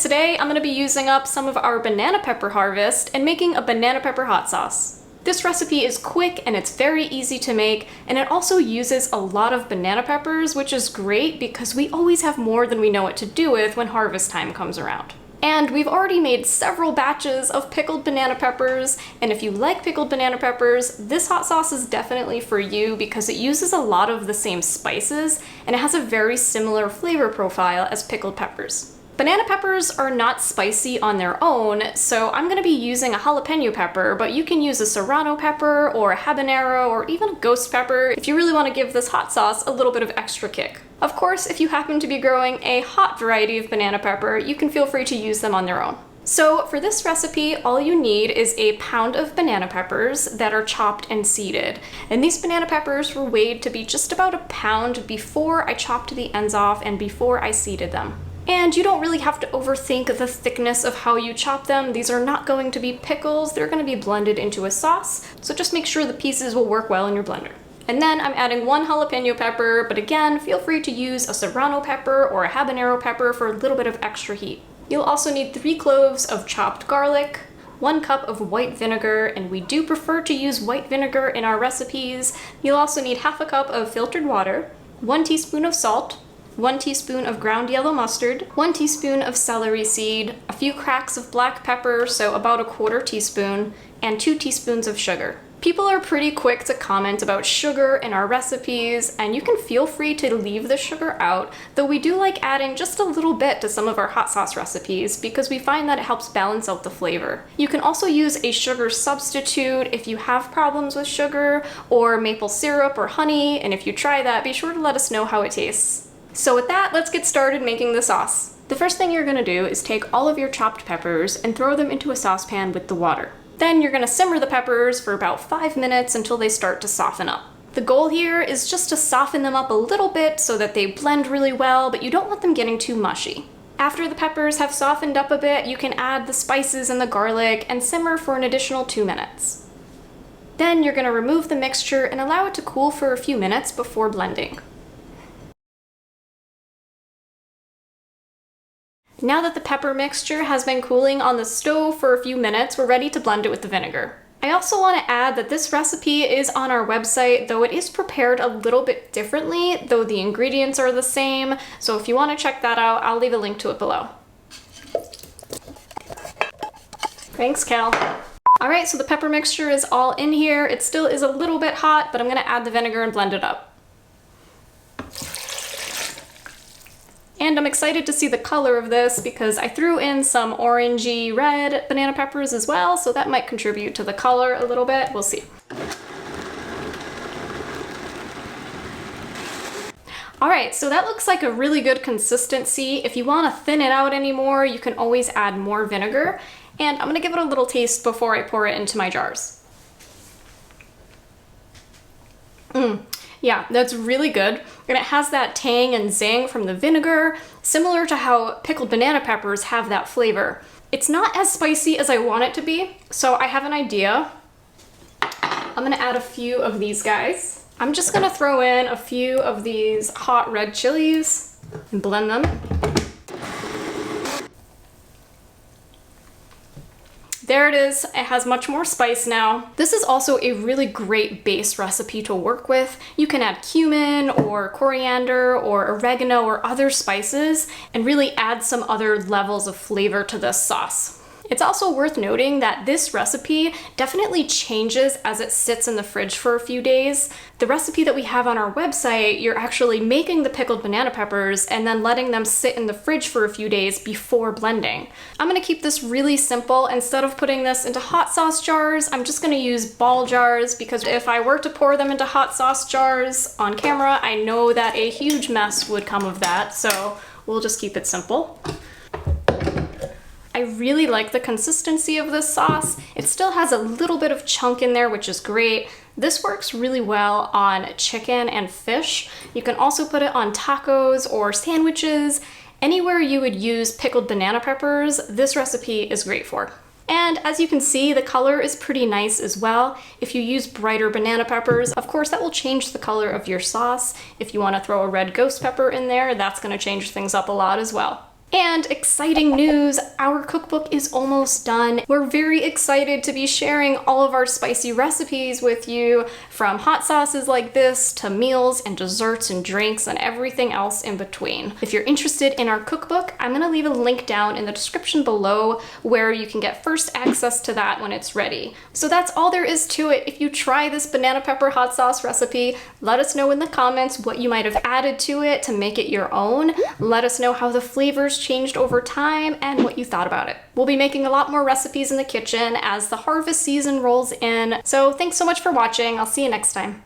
today I'm going to be using up some of our banana pepper harvest and making a banana pepper hot sauce. This recipe is quick and it's very easy to make, and it also uses a lot of banana peppers, which is great because we always have more than we know what to do with when harvest time comes around. And we've already made several batches of pickled banana peppers, and if you like pickled banana peppers, this hot sauce is definitely for you because it uses a lot of the same spices and it has a very similar flavor profile as pickled peppers. Banana peppers are not spicy on their own, so I'm going to be using a jalapeno pepper, but you can use a serrano pepper or a habanero or even a ghost pepper if you really want to give this hot sauce a little bit of extra kick. Of course, if you happen to be growing a hot variety of banana pepper, you can feel free to use them on their own. So for this recipe, all you need is a pound of banana peppers that are chopped and seeded. And these banana peppers were weighed to be just about a pound before I chopped the ends off and before I seeded them. And you don't really have to overthink the thickness of how you chop them. These are not going to be pickles, they're going to be blended into a sauce, so just make sure the pieces will work well in your blender. And then I'm adding 1 jalapeno pepper, but again, feel free to use a serrano pepper or a habanero pepper for a little bit of extra heat. You'll also need 3 cloves of chopped garlic, 1 cup of white vinegar, and we do prefer to use white vinegar in our recipes. You'll also need half a cup of filtered water, 1 teaspoon of salt, 1 teaspoon of ground yellow mustard, 1 teaspoon of celery seed, a few cracks of black pepper, so about a 1/4 teaspoon, and 2 teaspoons of sugar. People are pretty quick to comment about sugar in our recipes, and you can feel free to leave the sugar out, though we do like adding just a little bit to some of our hot sauce recipes because we find that it helps balance out the flavor. You can also use a sugar substitute if you have problems with sugar, or maple syrup or honey, and if you try that, be sure to let us know how it tastes. So with that, let's get started making the sauce. The first thing you're gonna do is take all of your chopped peppers and throw them into a saucepan with the water. Then you're gonna simmer the peppers for about 5 minutes until they start to soften up. The goal here is just to soften them up a little bit so that they blend really well, but you don't want them getting too mushy. After the peppers have softened up a bit, you can add the spices and the garlic and simmer for an additional 2 minutes. Then you're gonna remove the mixture and allow it to cool for a few minutes before blending. Now that the pepper mixture has been cooling on the stove for a few minutes, we're ready to blend it with the vinegar. I also want to add that this recipe is on our website, though it is prepared a little bit differently, though the ingredients are the same, so if you want to check that out, I'll leave a link to it below. Thanks, Cal. Alright, so the pepper mixture is all in here. It still is a little bit hot, but I'm going to add the vinegar and blend it up. And I'm excited to see the color of this because I threw in some orangey red banana peppers as well, so that might contribute to the color a little bit. We'll see. Alright, so that looks like a really good consistency. If you want to thin it out anymore, you can always add more vinegar. And I'm going to give it a little taste before I pour it into my jars. Yeah, that's really good, and it has that tang and zing from the vinegar, similar to how pickled banana peppers have that flavor. It's not as spicy as I want it to be, so I have an idea. I'm gonna add a few of these guys. I'm just gonna throw in a few of these hot red chilies and blend them. There it is, it has much more spice now. This is also a really great base recipe to work with. You can add cumin or coriander or oregano or other spices and really add some other levels of flavor to this sauce. It's also worth noting that this recipe definitely changes as it sits in the fridge for a few days. The recipe that we have on our website, you're actually making the pickled banana peppers and then letting them sit in the fridge for a few days before blending. I'm gonna keep this really simple. Instead of putting this into hot sauce jars, I'm just gonna use ball jars because if I were to pour them into hot sauce jars on camera, I know that a huge mess would come of that, so we'll just keep it simple. I really like the consistency of this sauce. It still has a little bit of chunk in there, which is great. This works really well on chicken and fish. You can also put it on tacos or sandwiches. Anywhere you would use pickled banana peppers, this recipe is great for. And as you can see, the color is pretty nice as well. If you use brighter banana peppers, of course that will change the color of your sauce. If you want to throw a red ghost pepper in there, that's going to change things up a lot as well. And exciting news, our cookbook is almost done. We're very excited to be sharing all of our spicy recipes with you, from hot sauces like this to meals and desserts and drinks and everything else in between. If you're interested in our cookbook, I'm gonna leave a link down in the description below where you can get first access to that when it's ready. So that's all there is to it. If you try this banana pepper hot sauce recipe, let us know in the comments what you might have added to it to make it your own. Let us know how the flavors changed over time and what you thought about it. We'll be making a lot more recipes in the kitchen as the harvest season rolls in. So thanks so much for watching. I'll see you next time.